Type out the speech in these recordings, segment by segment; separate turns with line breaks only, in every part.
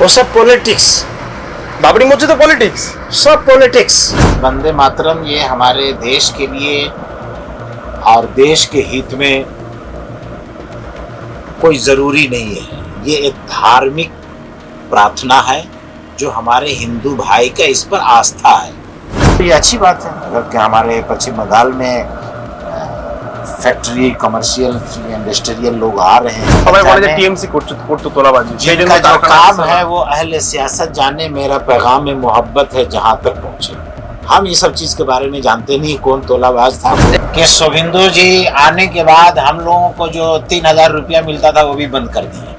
वो सब पॉलिटिक्स,
बाबरी मस्जिद तो पॉलिटिक्स।
सब पॉलिटिक्स।
वंदे मातरम ये हमारे देश के लिए और देश के हित में कोई ज़रूरी नहीं है। ये एक धार्मिक प्रार्थना है जो हमारे हिंदू भाई का इस पर आस्था है। तो ये अच्छी बात है अगर कि हमारे पश्चिम बंगाल में फैक्ट्री कमर्शियल इंडस्ट्रियल लोग आ रहे हैं।
সবাই বলে যে টিএমসি করতে তোলাবাজি, সেই জন্য
जिनका जो काम है वो अहले सियासत जाने, मेरा पैगाम में मोहब्बत है जहाँ तक पहुँचे। हम ये सब चीज के बारे में जानते नहीं कौन तोलाबाज था। कि शोभिंदु जी आने के बाद हम लोगों को जो 3000 रुपया मिलता था वो भी बंद कर दिए।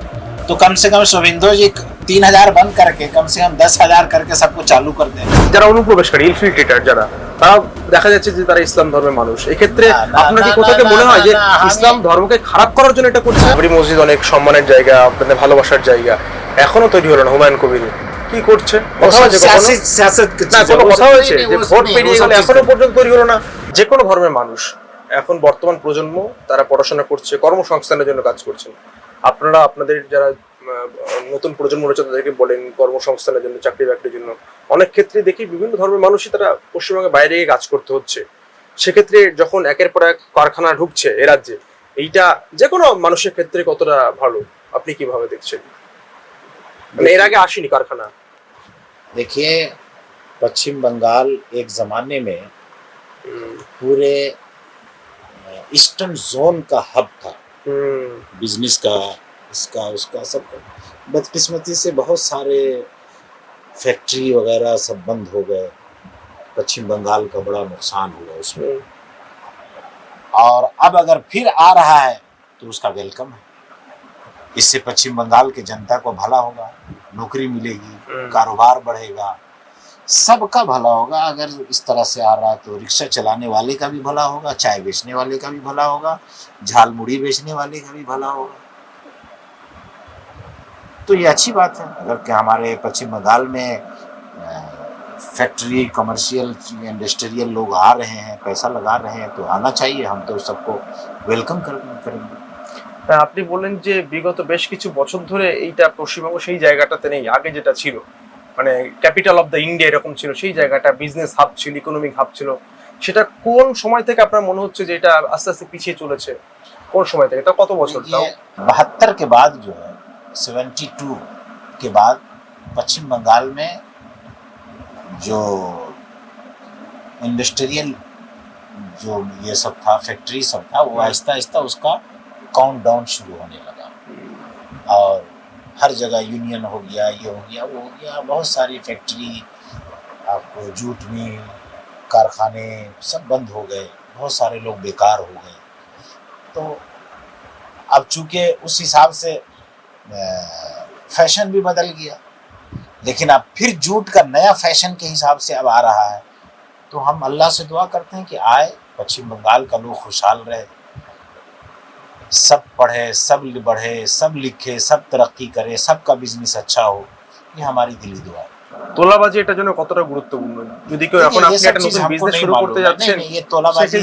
तो कम से कम शोभिंदु जी 3000 बंद करके कम से कम 10,000 करके सबको चालू कर दें।
যারা অনুপ্রবেশকারী ইনফিল্ট্রেটর যারা, তারা দেখা যাচ্ছে যে তারা ইসলাম ধর্মের মানুষ। এক্ষেত্রে আপনার কি কোথাও কি মনে হয় যে ইসলাম ধর্মকে খারাপ করার জন্য এটা করছে? বাবরি মসজিদ অনেক সম্মানের জায়গা, আপনাদের ভালোবাসার জায়গা, এখনো তৈরি হলো না। হুমায়ুন কবির কি করছে? কথা হয়েছে না, কোনো কথা হয়েছে যে ভোট পেরিয়ে গেলে এখনো পর্যন্ত তৈরি হলো না? যে কোনো ধর্মের মানুষ এখন বর্তমান প্রজন্ম তারা পড়াশোনা করছে, কর্মসংস্থানের জন্য কাজ করছেন। আপনারা আপনাদের যারা নতুন প্রজন্ম রয়েছে তাদেরকে বলেন কর্মসংস্থানের জন্য, চাকরি বাকরির জন্য। অনেক ক্ষেত্রে দেখি বিভিন্ন ধর্মের মানুষই তারা পশ্চিমবঙ্গের বাইরে গিয়ে কাজ করতে হচ্ছে। সেক্ষেত্রে যখন একের পর এক কারখানা ঢুকছে এ রাজ্যে, এইটা যে কোনো মানুষের ক্ষেত্রে কতটা ভালো আপনি কিভাবে দেখছেন? মানে এর আগে আসেনি কারখানা।
देखिए पश्चिम बंगाल एक जमाने में पूरे ईस्टर्न जोन का हब था, बिजनेस का, इसका उसका सबका। बदकिस्मती से बहुत सारे फैक्ट्री वगैरह सब बंद हो गए। पश्चिम बंगाल का बड़ा नुकसान हुआ उसमें। और अब अगर फिर आ रहा है तो उसका वेलकम है। इससे पश्चिम बंगाल के जनता को भला होगा, नौकरी मिलेगी, कारोबार बढ़ेगा, सबका भला होगा। अगर इस तरह से आ रहा है तो रिक्शा चलाने वाले का भी भला होगा, चाय बेचने वाले का भी भला होगा, झाल मुड़ी बेचने वाले का भी भला होगा। तो ये अच्छी बात है अगर कि हमारे पश्चिम बंगाल में फैक्ट्री कमर्शियल इंडस्ट्रियल लोग आ रहे हैं, पैसा लगा रहे हैं, तो आना चाहिए। हम तो सबको वेलकम करेंगे।
আপনি বললেন যে বিগত বেশ কিছু বছর ধরে এইটা পশ্চিমবঙ্গ সেই জায়গাটাতে নেই। আগে যেটা ছিল মানে ক্যাপিটাল অফ দ্য ইন্ডিয়া এরকম ছিল, সেই জায়গাটা বিজনেস হাব ছিল, ইকোনমিক হাব ছিল। সেটা কোন সময় থেকে আপনার মনে হচ্ছে যে এটা আস্তে আস্তে পিছিয়ে চলেছে? কোন সময় থেকে? এটা কত বছর? তাও
72 के बाद जो है 72 के बाद पश्चिम बंगाल में जो इंडस्ट्रियल जो ये सब था, फैक्ट्री सब था, वो आहिस्ता आहिस्ता उसका काउंटडाउन शुरू होने लगा। और हर जगह यूनियन हो गया, ये हो गया, वो हो गया। बहुत सारी फैक्ट्री, आपको जूट मिल, कारखाने सब बंद हो गए, बहुत सारे लोग बेकार हो गए। तो अब चूंकि उस हिसाब से फैशन भी बदल गया, लेकिन अब फिर जूट का नया फैशन के हिसाब से अब आ रहा है। तो हम अल्लाह से दुआ करते हैं कि आए, पश्चिम बंगाल का लोग खुशहाल रहे, सब पढ़े, सब बढ़े, सब लिखे, सब तरक्की करे, सबका बिजनेस अच्छा हो। ये हमारी दिली दुआ है।
তোলাবাজি এটার জন্য কতটা গুরুত্বপূর্ণ? যদি কেউ এখন আপনি একটা নতুন বিজনেস শুরু করতে যাচ্ছেন,
ये तोलाबाजी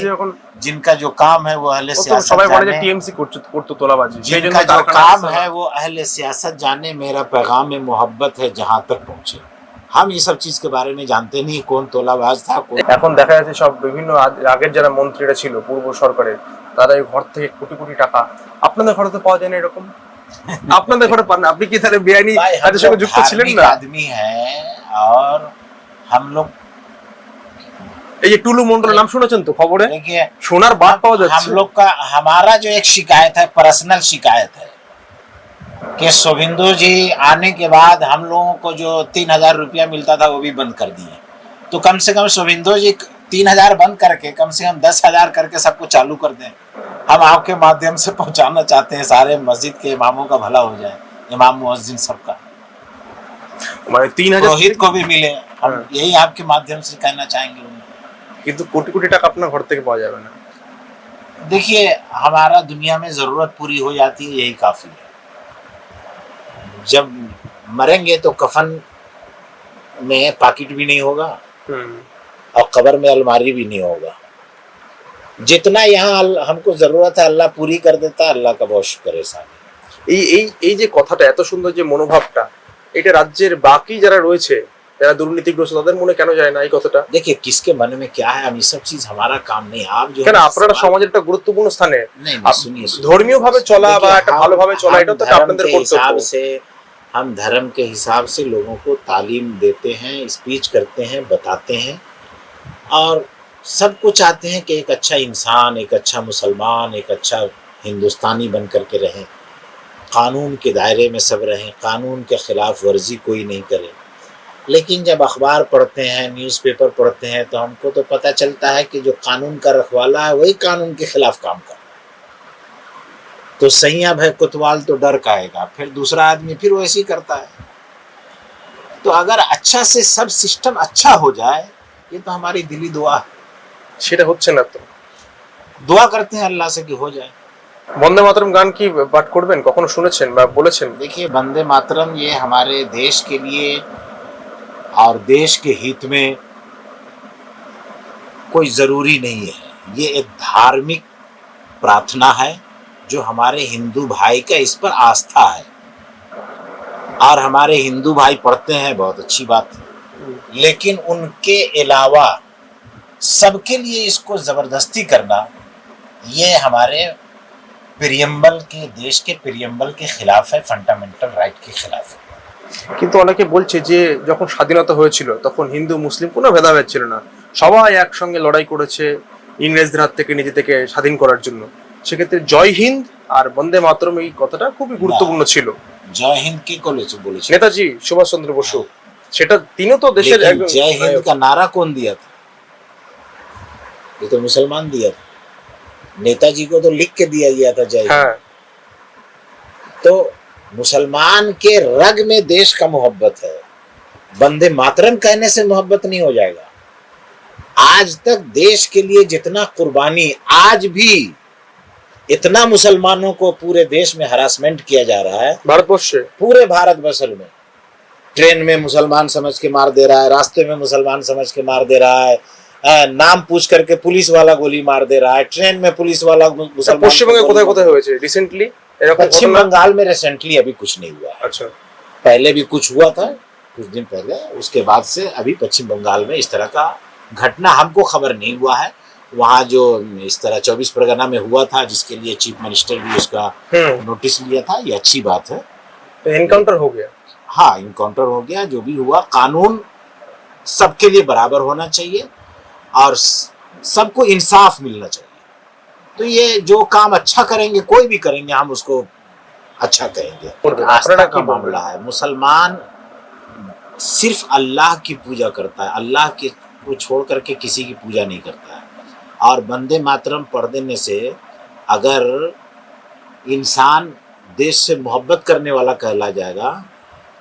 जिनका जो काम है वो अहले सियासत
সবাই বলে যে
जाने,
টিএমসি করতে তোলাবাজি, সেই জন্য
जिनका जो काम है वो अहले सियासत जाने, मेरा पैगाम में मोहब्बत है जहाँ तक पहुँचे। हम ये सब चीज के बारे में जानते नहीं कौन तोलाबाज था, कौन।
এখন দেখা যাচ্ছে সব বিভিন্ন আগের যারা মন্ত্রীরা ছিল পূর্ব সরকারের, তারা এই ঘর থেকে কোটি কোটি টাকা আপনাদের ঘরে তো পাওয়া যায় না এরকম। আপনাদের ঘরে পান না? আপনি কি তাহলে বেআইনি কাজের সঙ্গে যুক্ত ছিলেন না?
आदमी है और हम लोग
এই যে টুলু মন্ডলের নাম শুনেছেন তো খবরে?
देखिए
সোনার বাদ পাওয়া যাচ্ছে।
हम लोग का हमारा जो एक शिकायत है, पर्सनल शिकायत है कि शोभिंदु जी आने के बाद हम लोगों को जो 3000 रुपया मिलता था वो भी बंद कर दिए। तो कम से कम शोभिंदु जी 3000 बंद करके कम से कम 10,000 करके सबको चालू कर दें। हम आपके माध्यम से पहुंचाना चाहते हैं, सारे मस्जिद के इमामों का भला हो जाए, इमाम मुअज्जिन सबका,
মানে 3000
रोहित को भी मिले। हम यही आपके माध्यम से कहना चाहेंगे उन्हें।
কিন্তু কোটি কোটি টাকা আপনার ঘর থেকে পাওয়া যাবে না।
देखिए हमारा दुनिया में जरूरत पूरी हो जाती है, यही काफी है। जब मरेंगे तो कफन में पॉकेट भी नहीं होगा और कब्र में अलमारी भी नहीं होगा। जितना यहाँ हमको जरूरत है अल्लाह पूरी कर देता है, अल्लाह का बहुत शुक्र है साहब।
এই এই এই যে কথাটা এত সুন্দর, যে মনোভাবটা, এটা রাজ্যের বাকি যারা রয়েছে, যারা দুর্নীতিগ্রস্ত, তাদের মনে কেন যায় না এই কথাটা?
देखिए किसके मन में क्या है, हम ये सब चीज हमारा काम नहीं। आप जो
কেন
है
আপনারা
सवाल-
সমাজের একটা গুরুত্বপূর্ণ স্থানে
नहीं नहीं, सुनिए सुनिए।
ধর্মীয় ভাবে চলা বা
देखिए,
একটা
हम-
ভালোভাবে চলা,
हम
এটা তো
धर्म
আপনাদের
के
কর্তব্য।
हिसाब से, हम धर्म के हिसाब से लोगों को तालीम देते हैं, स्पीच करते हैं, बताते हैं, और सबको चाहते हैं कि एक अच्छा इंसान, एक अच्छा मुसलमान, एक अच्छा हिंदुस्तानी बन करके रहें, कानून के दायरे में सब रहें, कानून के खिलाफ वर्जी कोई नहीं करे। लेकिन जब अखबार पढ़ते हैं, न्यूज़पेपर पढ़ते हैं, तो हमको तो पता चलता है कि जो कानून का रखवाला है वही कानून के खिलाफ काम कर रहा है। तो सैया भाई कोतवाल तो डर खाएगा, फिर दूसरा आदमी फिर वैसे ही करता है। तो अगर अच्छा से सब सिस्टम अच्छा हो जाए, ये तो हमारी दिली दुआ है।
সেটা হচ্ছে না তো।
दुआ करते हैं अल्लाह से कि हो जाए।
বন্দে মাতরম গান কি পাঠ করবেন, কখনো শুনেছেন বা বলেছেন?
देखिए वंदे मातरम ये हमारे देश के लिए और देश के हित में कोई ज़रूरी नहीं है। ये एक धार्मिक प्रार्थना है जो हमारे हिंदू भाई का इस पर आस्था है, और हमारे हिंदू भाई पढ़ते हैं, बहुत अच्छी बात है। लेकिन उनके अलावा सबके लिए इसको ज़बरदस्ती करना, ये हमारे प्रियम्बल के, देश के प्रियम्बल के खिलाफ है, फंडामेंटल राइट के खिलाफ है।
কিন্তু অনেকে বলছে যে যখন স্বাধীনতা হয়েছিল তখন হিন্দু মুসলিম কোনো ভেদাভেদ ছিল না, সবাই একসঙ্গে লড়াই করেছে ইংরেজদের হাত থেকে নিজেদেরকে স্বাধীন করার জন্য। সেক্ষেত্রে জয় হিন্দ আর বন্দে মাতরম এই কথাটা খুবই গুরুত্বপূর্ণ ছিল।
जय हिंद की कॉलेज बोले
নেতাজি সুভাষচন্দ্র বসু, সেটা তিনিও তো দেশের
लेकिन
একজন
जय हिंद
নায়ক।
का नारा कौन दिया था? ये तो मुसलमान दिया था। नेताजी को तो लिख के दिया गया था जय हिंद।
হ্যাঁ,
तो मुसलमान के रग में देश का मोहब्बत है। वंदे मातरम कहने से मोहब्बत नहीं हो जाएगा। आज तक देश के लिए जितना कुर्बानी, आज भी इतना मुसलमानों को पूरे देश में हरासमेंट किया जा रहा है,
ভারতবর্ষে
पूरे भारत बसल में। ट्रेन में मुसलमान समझ के मार दे रहा है, रास्ते में मुसलमान समझ के मार दे रहा है, नाम पूछ करके पुलिस वाला गोली मार दे रहा है, ट्रेन में पुलिस वाला मुसलमान
পশ্চিমবঙ্গে কোথায় কোথায় হয়েছে রিসেন্টলি এরকম
पश्चिम
ঘটনা?
बंगाल में रिसेंटली अभी कुछ नहीं हुआ है।
আচ্ছা,
पहले भी कुछ हुआ था कुछ दिन पहले, उसके बाद से अभी पश्चिम बंगाल में इस तरह का घटना हमको खबर नहीं हुआ है। वहाँ जो इस तरह 24 परगना में हुआ था, जिसके लिए चीफ मिनिस्टर भी उसका नोटिस लिया था, ये अच्छी बात है।
तो एनकाउंटर हो गया।
हाँ, इनकाउंटर हो गया। जो भी हुआ, कानून सबके लिए बराबर होना चाहिए और सबको इंसाफ मिलना चाहिए। तो ये जो काम अच्छा करेंगे, कोई भी करेंगे, हम उसको अच्छा कहेंगे। आस्था का मामला है। मुसलमान सिर्फ अल्लाह की पूजा करता है, अल्लाह के को छोड़ करके किसी की पूजा नहीं करता है। और वंदे मातरम पढ़ देने से अगर इंसान देश से मोहब्बत करने वाला कहला जाएगा,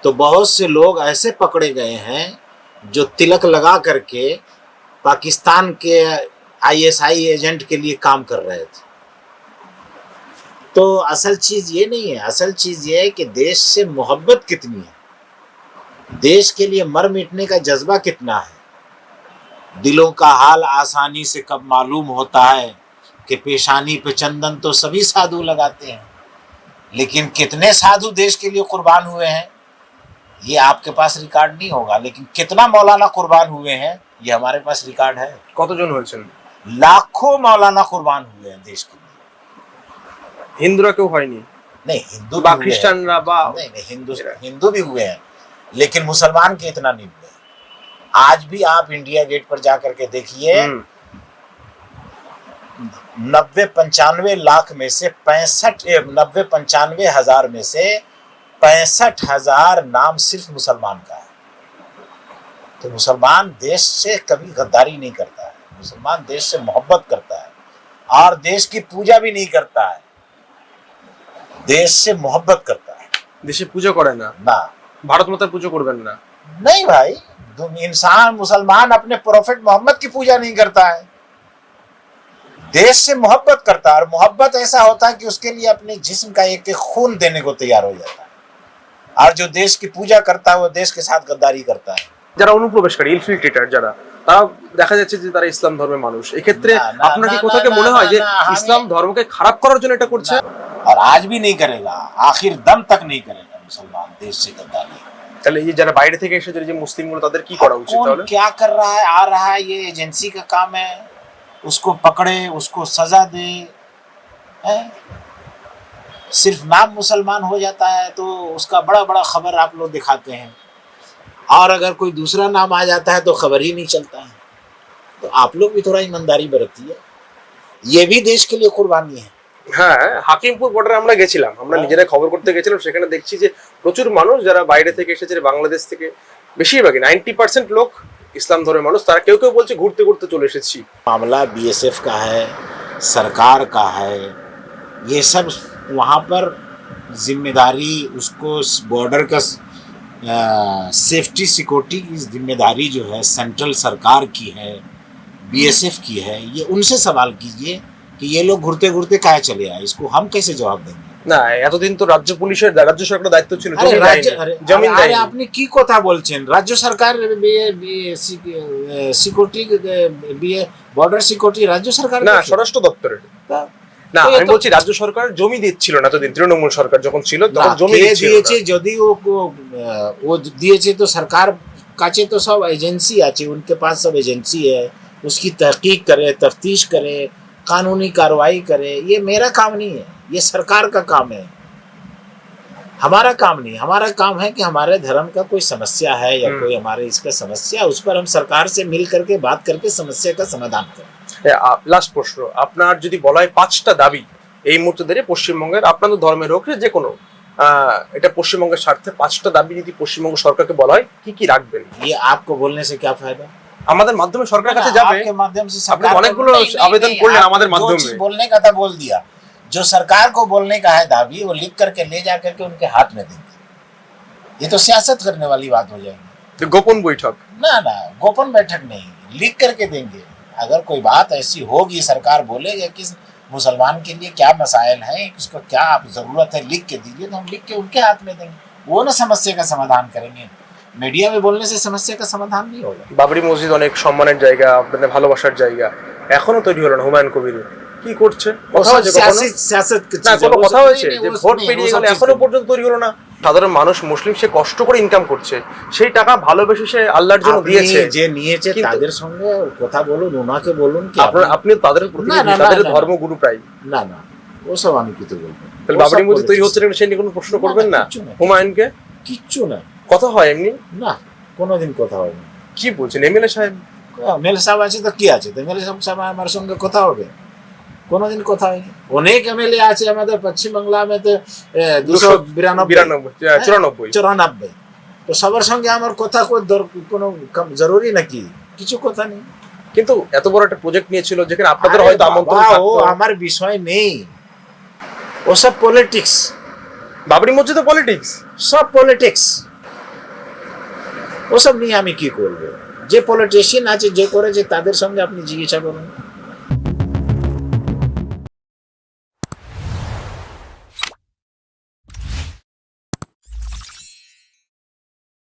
तो बहुत से लोग ऐसे पकड़े गए हैं जो तिलक लगा करके पाकिस्तान के ISI एजेंट के लिए काम कर रहे थे। तो असल चीज़ ये नहीं है, असल चीज़ ये है कि देश से मोहब्बत कितनी है, देश के लिए मर मिटने का जज्बा कितना है। दिलों का हाल आसानी से कब मालूम होता है कि पेशानी पे चंदन तो सभी साधु लगाते हैं, लेकिन कितने साधु देश के लिए कुर्बान हुए हैं ये आपके पास रिकॉर्ड नहीं होगा। लेकिन कितना मौलाना कुर्बान हुए हैं ये हमारे पास रिकॉर्ड है।
কতজন হয়েছেন?
लाखों मौलाना कुर्बान हुए हैं देश के लिए।
হিন্দুরা কেউ হয়নি
नहीं, हिंदू
বা
भी हुए हैं।
খ্রিস্টানরা বা
नहीं नहीं, हिंदू भी हुए हैं, लेकिन मुसलमान के इतना नहीं हुए। आज भी आप इंडिया गेट पर जाकर के देखिए, 90-95 लाख में से 90-95 में से 65,000 नाम सिर्फ मुसलमान का है। तो मुसलमान देश से कभी गद्दारी नहीं करता है, मुसलमान देश से मोहब्बत करता है और देश की पूजा भी नहीं करता है, देश से मोहब्बत करता है।
দেশে পুজো করে না,
ना,
ভারত মাতার পুজো করবেন না।
नहीं भाई, इंसान मुसलमान अपने प्रोफेट मोहम्मद की पूजा नहीं करता है, देश से मोहब्बत करता है। और मोहब्बत ऐसा होता है कि उसके लिए अपने जिस्म का एक एक खून देने को तैयार हो जाता है। और जो देश की पूजा करता है वो देश के साथ गद्दारी करता है।
যারা অনুপ্রবেশকারী, ইনফিল্ট্রেটর যারা, তারা দেখা যাচ্ছে যে তারা ইসলাম ধর্মের মানুষ। এক্ষেত্রে
না, না,
আপনার কি
না,
কোথাও
না,
মনে হয় যে
না, আমি-
ইসলাম ধর্মকে খারাপ করার জন্য এটা করছে?
और आज भी नहीं करेगा, आखिर दम तक नहीं करेगा मुसलमान देश से गद्दारी।
তাহলে এই যে যারা বাইরে থেকে এসেছে যে মুসলিমগুলো তাদের কি করা উচিত
कौन
তাহলে?
क्या कर रहा है, आ रहा है, ये एजेंसी का काम है, उसको पकड़े, उसको सजा दे। हैं? सिर्फ नाम मुसलमान हो जाता है तो उसका बड़ा बड़ा खबर आप लोग दिखाते हैं, और अगर कोई दूसरा नाम आ जाता है तो खबर ही नहीं चलता है। तो आप लोग भी थोड़ा ईमानदारी बरतिए, ये भी देश के लिए कुर्बानी है।
হ্যাঁ, হাকিমপুর বর্ডারে আমরা গেছিলাম, আমরা
হ্যাঁ।
নিজেরাই খবর করতে গেছিলাম, সেখানে দেখছি যে প্রচুর মানুষ যারা বাইরে থেকে এসেছে, বাংলাদেশ থেকে, বেশিরভাগই 90% লোক ইসলাম ধর্মের মানুষ। তারা কেউ কেউ বলছে ঘুরতে ঘুরতে চলে এসেছি।
मामला बीएसएफ का है, सरकार का है, ये सब वहाँ पर जिम्मेदारी, उसको बॉर्डर का सेफ्टी सिक्योरिटी की जिम्मेदारी जो है सेंट्रल सरकार की है, बीएसएफ की है। ये उनसे सवाल कीजिए कि ये लोग घुरते घुरते काहे चले आए, इसको हम कैसे जवाब देंगे?
না, এতদিন তো রাজ্য পুলিশের, রাজ্য সরকারের দায়িত্ব ছিল,
আরে
জমি
রাজ্য,
দেয়নি,
আরে
জমিন
আরে
দেয়নি।
আপনি কি কথা বলছেন? রাজ্য সরকার সিকিউরিটি, বর্ডার সিকিউরিটি রাজ্য সরকার
না,
দেখে।
স্বরাষ্ট্র দপ্তরের।
তা
না,
তো এ
আমি
তো-
বলছি রাজ্য সরকার জমি দিচ্ছিল না এতদিন, তৃণমূল সরকার যখন ছিল
না,
তখন জমি
কে
দিচ্ছিল
দিয়েছে?
না।
যদি वो दिएছে तो सरकार काचे तो सब एजेंसी আছে, उनके पास सब एजेंसी है, उसकी तहकीक करे, तफ्तीश करे, कानूनी कार्रवाई करे। ये मेरा काम नहीं है, ये सरकार का काम है, हमारा काम नहीं। हमारा काम है कि हमारे धर्म का कोई समस्या है या कोई हमारे इसका समस्या, उस पर हम सरकार से मिल करके बात करके समस्या का समाधान करें।
লাস্ট প্রশ্ন, আপনার যদি বলা হয় 5টা দাবি এই মুহূর্তে দাঁড়িয়ে পশ্চিমবঙ্গের, আপনাদের ধর্মের হোক যে কোনো, এটা পশ্চিমবঙ্গের স্বার্থে 5টা দাবি যদি পশ্চিমবঙ্গ সরকারকে বলা হয়, কি কি রাখবেন?
ये आपको बोलने से क्या फायदा?
আমাদের মাধ্যমে সরকারের কাছে যাবে।
आपके माध्यम से
আপনি
सरकार
অনেকগুলো
नहीं, नहीं,
আবেদন
नहीं,
করলেন
आपको
আমাদের
जो
মাধ্যমে।
चीज बोलने का था बोल दिया, जो सरकार को बोलने का है दावी, वो लिख करके ले जा करके उनके हाथ में देंगे। ये तो सियासत करने वाली बात हो जाएगी।
যে গোপন বৈঠক,
ना ना, गोपन बैठक नहीं, लिख करके देंगे। अगर कोई बात ऐसी होगी, सरकार बोलेगा कि मुसलमान के लिए क्या मसाइल हैं, उसको क्या आप जरूरत है, लिख के दीजिए, तो हम लिख के उनके हाथ में देंगे। वो ना समस्या का समाधान करेंगे, मीडिया में बोलने से समस्या का समाधान नहीं होगा।
বাবরি মসজিদ অনেক সম্মানের জায়গা, আপনাদের ভালোবাসার জায়গা, এখনো তৈরি হলো না। হুমায়ুন কবির কি করছে?
वो
কথা
सब
হয়েছে কখনো?
सियासत की
না,
चीज़ है,
কোনো
वो
কথা
सब-
হয়েছে
नहीं,
যে
नहीं, वो
ভোট
नहीं,
পেরিয়ে
वो सब
গেলে
चीज़
এখনো
नहीं।
পর্যন্ত তৈরি হলো না? সাধারণ মানুষ, মুসলিম, সে কষ্ট করে ইনকাম করছে, সেই টাকা ভালোবেসে সে আল্লাহর জন্য
আপনি
দিয়েছে।
যে নিয়েছে
কিন্তু-
তাদের সঙ্গে কথা বলুন, ওনাকে বলুন কি
আপনার, আপনি তাদের প্রতিনিধি,
না, না,
তাদের
না, না।
ধর্মগুরু প্রায়।
না না, ওসব আমি কিছু বলবো না।
তাহলে
ওসব
বাবরি মসজিদ তৈরি
politics।
হচ্ছে না, সে নিয়ে কোনো প্রশ্ন
না,
করবেন না?
কিচ্ছু না।
হুমায়ুনকে
কিচ্ছু না,
কথা হয় এমনি?
না, কোনোদিন কথা হবে না।
কি বলছেন এমএলএ সাহেব?
এমএলএ সাহেব আছে তো কি আছে, তো এমএলএ সাহেব আমার সঙ্গে কথা হবে? কোনোদিন কথা হয়নি। অনেক এমএলএ আছে আমাদের পশ্চিম বাংলা में তো 292 94, তো সবার সঙ্গে আমার কথা কোনো জরুরি নাকি? কিছু কথা নেই।
কিন্তু এত বড় একটা প্রজেক্ট নিয়েছিল যেখানে আপনাদের
আরে
হয়তো
বাবা,
আমন্ত্রণ
ও
থাকতো।
আমার বিষয় নেই, ওসব পলিটিক্স,
বাবরি মসজিদে পলিটিক্স।
সব পলিটিক্স, ওসব নিয়ে আমি কি করবো? যে পলিটিশিয়ান আছে, যে করেছে, তাদের সঙ্গে আপনি জিজ্ঞাসা করুন।